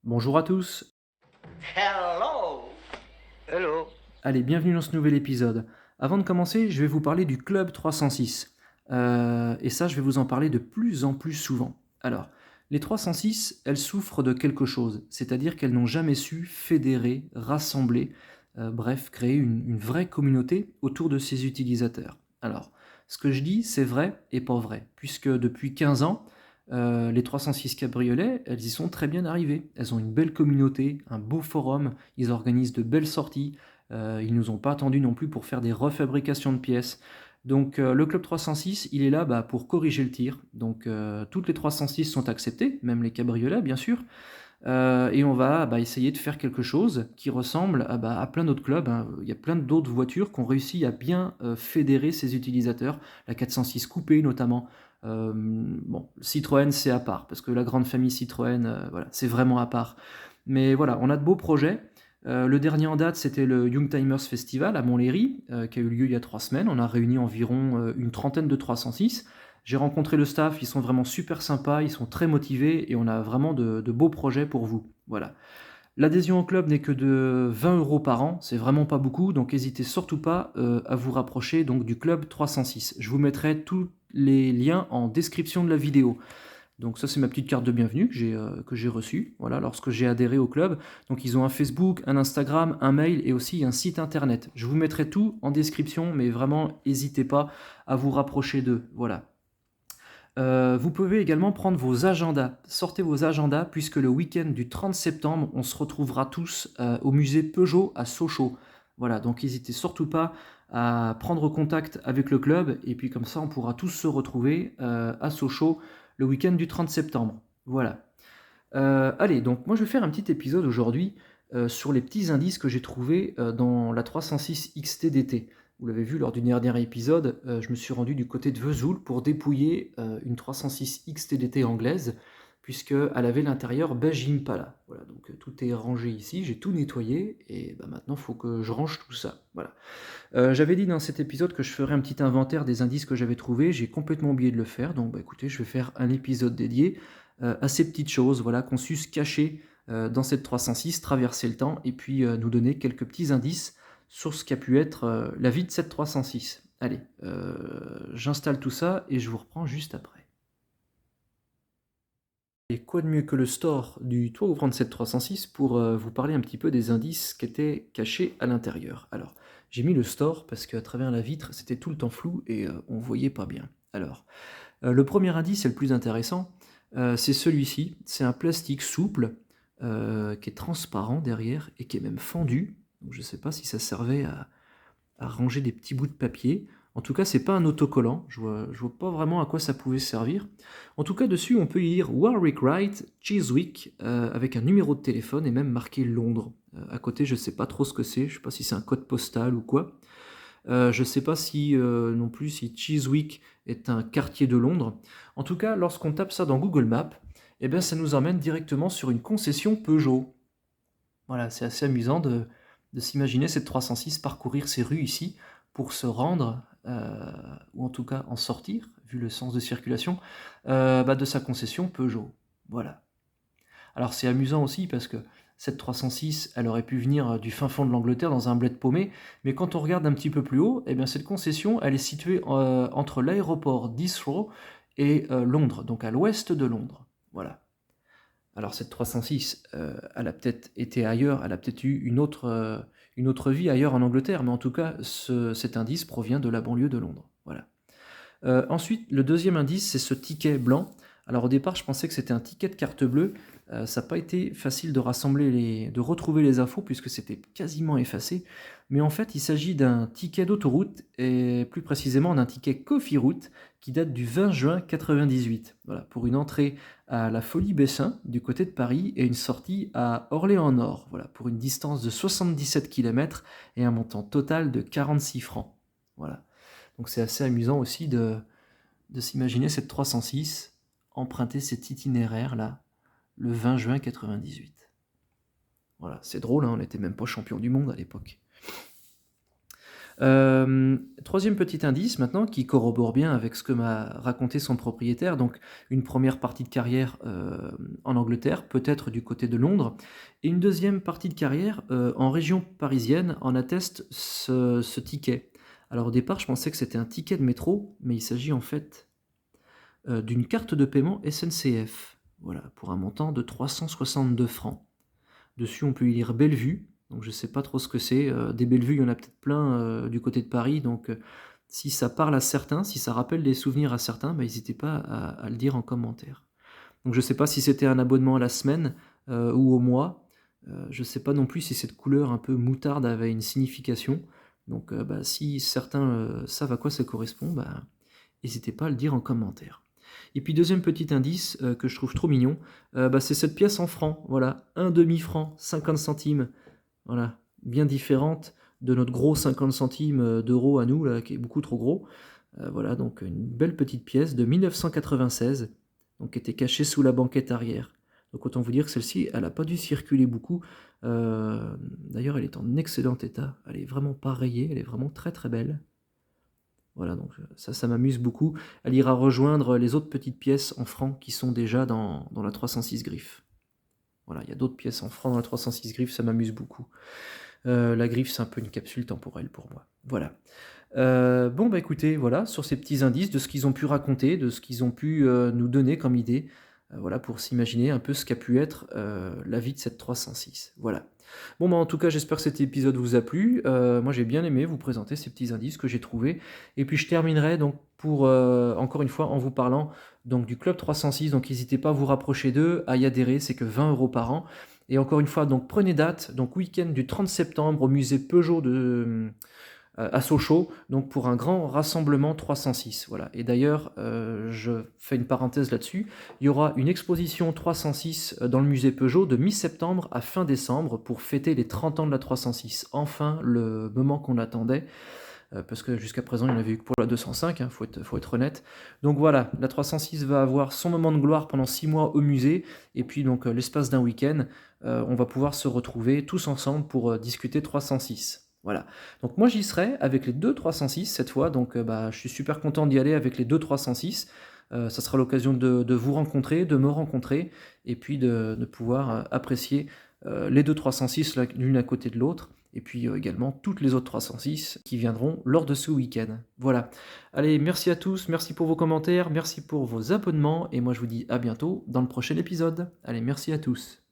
Bonjour à tous. Hello. Hello. Allez, bienvenue dans ce nouvel épisode. Avant de commencer, je vais vous parler du Club 306. Et ça, je vais vous en parler de plus en plus souvent. Alors, les 306, elles souffrent de quelque chose, c'est-à-dire qu'elles n'ont jamais su fédérer, rassembler, bref, créer une vraie communauté autour de ses utilisateurs. Alors, ce que je dis, c'est vrai et pas vrai, puisque depuis 15 ans, les 306 cabriolets, elles y sont très bien arrivées. Elles ont une belle communauté, un beau forum, ils organisent de belles sorties, ils nous ont pas attendus non plus pour faire des refabrications de pièces. Donc le club 306, il est là pour corriger le tir. Donc toutes les 306 sont acceptées, même les cabriolets bien sûr. Et on va essayer de faire quelque chose qui ressemble à plein d'autres clubs, hein. Il y a plein d'autres voitures qui ont réussi à bien fédérer ses utilisateurs. La 406 coupée notamment. Bon, Citroën c'est à part, parce que la grande famille Citroën, voilà, c'est vraiment à part. Mais voilà, on a de beaux projets. Le dernier en date, c'était le Youngtimers Festival à Montlhéry, qui a eu lieu il y a 3 semaines. On a réuni environ une trentaine de 306. J'ai rencontré le staff, ils sont vraiment super sympas, ils sont très motivés et on a vraiment de beaux projets pour vous. Voilà. L'adhésion au club n'est que de 20 euros par an, c'est vraiment pas beaucoup, donc n'hésitez surtout pas à vous rapprocher donc, du club 306. Je vous mettrai tous les liens en description de la vidéo. Donc ça c'est ma petite carte de bienvenue que j'ai reçue, voilà, lorsque j'ai adhéré au club. Donc ils ont un Facebook, un Instagram, un mail et aussi un site internet. Je vous mettrai tout en description, mais vraiment n'hésitez pas à vous rapprocher d'eux, voilà. Vous pouvez également prendre vos agendas. Sortez vos agendas puisque le week-end du 30 septembre, on se retrouvera tous au musée Peugeot à Sochaux. Voilà, donc n'hésitez surtout pas à prendre contact avec le club et puis comme ça on pourra tous se retrouver à Sochaux le week-end du 30 septembre. Voilà. Allez, donc moi je vais faire un petit épisode aujourd'hui sur les petits indices que j'ai trouvés dans la 306 XT d'été. Vous l'avez vu lors du dernier épisode, je me suis rendu du côté de Vesoul pour dépouiller une 306 XT d'été anglaise, puisqu'elle avait l'intérieur beige Impala. Voilà, donc tout est rangé ici, j'ai tout nettoyé, et maintenant il faut que je range tout ça. Voilà. J'avais dit dans cet épisode que je ferais un petit inventaire des indices que j'avais trouvés, j'ai complètement oublié de le faire, donc écoutez, je vais faire un épisode dédié à ces petites choses, voilà, qu'on su se cacher dans cette 306, traverser le temps, et puis nous donner quelques petits indices sur ce qu'a pu être la vie de cette 306. Allez, j'installe tout ça et je vous reprends juste après. Et quoi de mieux que le store du toit ouvrant de cette 306 pour vous parler un petit peu des indices qui étaient cachés à l'intérieur. Alors, j'ai mis le store parce qu'à travers la vitre, c'était tout le temps flou et on voyait pas bien. Alors, le premier indice et le plus intéressant, c'est celui-ci. C'est un plastique souple qui est transparent derrière et qui est même fendu. Donc, je ne sais pas si ça servait à ranger des petits bouts de papier. En tout cas, c'est pas un autocollant. Je vois pas vraiment à quoi ça pouvait servir. En tout cas, dessus, on peut y lire Warwick Wright, Chiswick, avec un numéro de téléphone et même marqué Londres. À côté, je sais pas trop ce que c'est. Je sais pas si c'est un code postal ou quoi. Je sais pas si non plus si Chiswick est un quartier de Londres. En tout cas, lorsqu'on tape ça dans Google Maps, eh bien, ça nous emmène directement sur une concession Peugeot. Voilà, c'est assez amusant de s'imaginer cette 306 parcourir ces rues ici pour se rendre, ou en tout cas en sortir, vu le sens de circulation, de sa concession Peugeot. Voilà. Alors c'est amusant aussi parce que cette 306, elle aurait pu venir du fin fond de l'Angleterre dans un bled paumé, mais quand on regarde un petit peu plus haut, eh bien cette concession, elle est située entre l'aéroport d'Heathrow et Londres, donc à l'ouest de Londres. Voilà. Alors cette 306, elle a peut-être été ailleurs, elle a peut-être eu une autre vie ailleurs en Angleterre, mais en tout cas, cet indice provient de la banlieue de Londres. Voilà. Ensuite, le deuxième indice, c'est ce ticket blanc. Alors au départ, je pensais que c'était un ticket de carte bleue. Ça n'a pas été facile de de retrouver les infos puisque c'était quasiment effacé. Mais en fait, il s'agit d'un ticket d'autoroute et plus précisément d'un ticket Coffee Route qui date du 20 juin 98. Voilà, pour une entrée à la Folie Bessin du côté de Paris et une sortie à Orléans-Nord. Voilà, pour une distance de 77 km et un montant total de 46 francs. Voilà. Donc c'est assez amusant aussi de s'imaginer cette 306 emprunter cet itinéraire-là le 20 juin 98. Voilà, c'est drôle, hein, on n'était même pas champion du monde à l'époque. Troisième petit indice maintenant qui corrobore bien avec ce que m'a raconté son propriétaire, donc une première partie de carrière, en Angleterre, peut-être du côté de Londres et une deuxième partie de carrière, en région parisienne, en atteste ce ticket. Alors au départ, je pensais que c'était un ticket de métro, mais il s'agit en fait, d'une carte de paiement SNCF. Voilà, pour un montant de 362 francs. Dessus, on peut y lire Bellevue, donc je ne sais pas trop ce que c'est. Des Bellevues, il y en a peut-être plein du côté de Paris, donc si ça parle à certains, si ça rappelle des souvenirs à certains, bah, n'hésitez pas à le dire en commentaire. Donc je ne sais pas si c'était un abonnement à la semaine ou au mois. Je ne sais pas non plus si cette couleur un peu moutarde avait une signification. Donc bah, si certains savent à quoi ça correspond, bah, n'hésitez pas à le dire en commentaire. Et puis deuxième petit indice que je trouve trop mignon, bah, c'est cette pièce en francs, voilà, un demi-franc, 50 centimes, voilà, bien différente de notre gros 50 centimes d'euros à nous, là, qui est beaucoup trop gros. Voilà, donc une belle petite pièce de 1996, donc qui était cachée sous la banquette arrière. Donc autant vous dire que celle-ci, elle n'a pas dû circuler beaucoup. D'ailleurs, elle est en excellent état, elle est vraiment pas rayée, elle est vraiment très très belle. Voilà, donc ça m'amuse beaucoup. Elle ira rejoindre les autres petites pièces en francs qui sont déjà dans la 306 griffes. Voilà, il y a d'autres pièces en francs dans la 306 griffes, ça m'amuse beaucoup. La griffe, c'est un peu une capsule temporelle pour moi. Voilà. Bon, bah écoutez, voilà, sur ces petits indices de ce qu'ils ont pu raconter, de ce qu'ils ont pu nous donner comme idée, voilà, pour s'imaginer un peu ce qu'a pu être la vie de cette 306. Voilà. Bon, bah en tout cas, j'espère que cet épisode vous a plu. Moi, j'ai bien aimé vous présenter ces petits indices que j'ai trouvés. Et puis, je terminerai donc pour, encore une fois, en vous parlant donc, du Club 306. Donc, n'hésitez pas à vous rapprocher d'eux, à y adhérer, c'est que 20 € par an. Et encore une fois, donc prenez date, donc week-end du 30 septembre au musée Peugeot à Sochaux, donc pour un grand rassemblement 306. Voilà. Et d'ailleurs, je fais une parenthèse là-dessus, il y aura une exposition 306 dans le musée Peugeot de mi-septembre à fin décembre pour fêter les 30 ans de la 306. Enfin, le moment qu'on attendait. Parce que jusqu'à présent, il n'y en avait eu que pour la 205, faut être honnête. Donc voilà, la 306 va avoir son moment de gloire pendant 6 mois au musée, et puis donc l'espace d'un week-end, on va pouvoir se retrouver tous ensemble pour discuter 306. Voilà. Donc moi j'y serai avec les deux 306 cette fois, donc bah, je suis super content d'y aller avec les deux 306. Ça sera l'occasion de vous rencontrer, de me rencontrer, et puis de pouvoir apprécier les deux 306 l'une à côté de l'autre, et puis également toutes les autres 306 qui viendront lors de ce week-end. Voilà. Allez, merci à tous, merci pour vos commentaires, merci pour vos abonnements, et moi je vous dis à bientôt dans le prochain épisode. Allez, merci à tous.